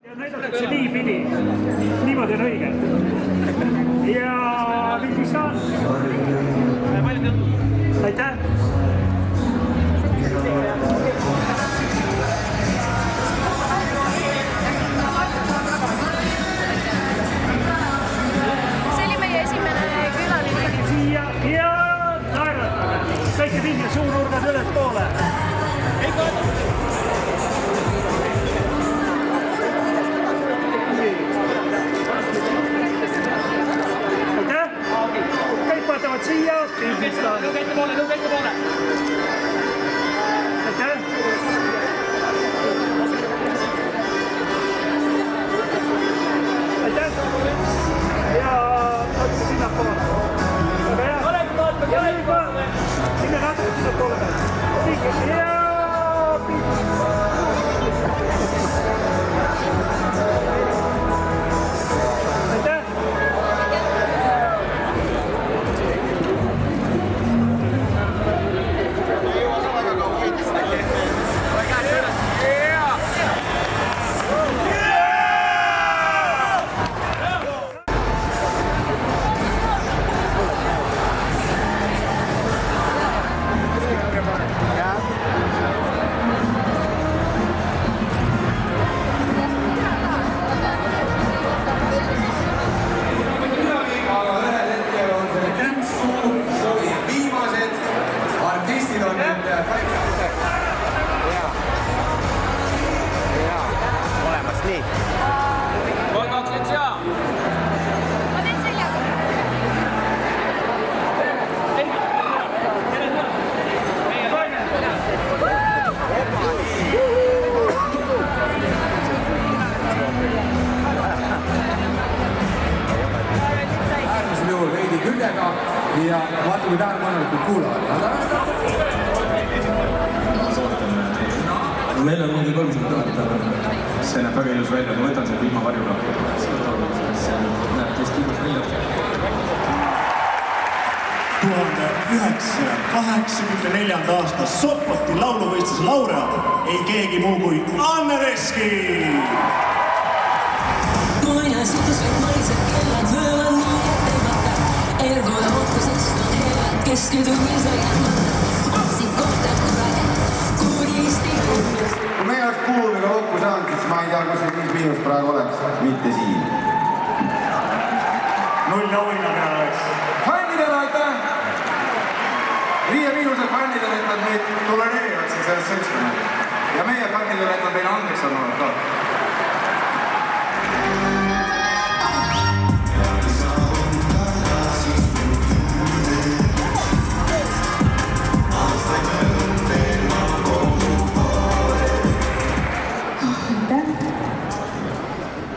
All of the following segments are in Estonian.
Ja näidatakse niipidi, niimoodi on õige. Ja Vildisaan. Aitäh! See oli meie esimene külaline. Siia ja naeratame. Kõike mingi suunurgad üles poole. Kõik vaatavad siia, pildistaan. Lõuga ette poole. Aitäh! Aitäh! Ja natuke sinna poole. Aga hea. Sinna natuke sinna poole. Ja aitäh! ja vaatame tähelepanelikult kuulavad. Meil on mingi 300 000. See näeb väga ilus välja, ma võtan selle vihmavarjuga. See näeb tõesti ilus välja. 1984. aasta Sopoti lauluvõistluse laureaat ei keegi muu kui Anne Veski! Moja sitused maised kellad võivad muljet teemata. Ergola ootusest on head keskedumis ja jätmata. Otsin kohtab kurade, kuristi kuulust. Kui me ei oleks puudega kokku saanud, siis ma ei tea, kus see 5 miinus praegu oleks. Mitte siin. 0 auhinna peale oleks. Fännidele aitäh! 5 miinuse fännidele, et nad meid tolereerivad siin sellest seltskonna. Ja meie fännidele, et nad meile andeks on olnud ka.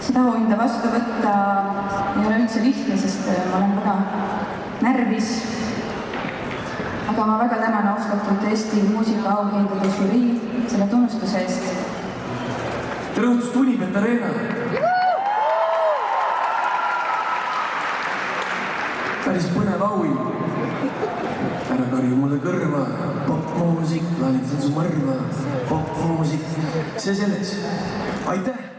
Seda auhinda vastu võtta ei ole üldse lihtne, sest ma olen väga närvis. Aga ma väga tänan austatud Eesti muusikaauhindade žürii selle tunnustuse eest. Tere õhtust Unibet Arena! Päris põnev auhind. Ära karju mulle kõrva, popmuusik, laanitan su marva, popmuusik, see selleks. Aitäh!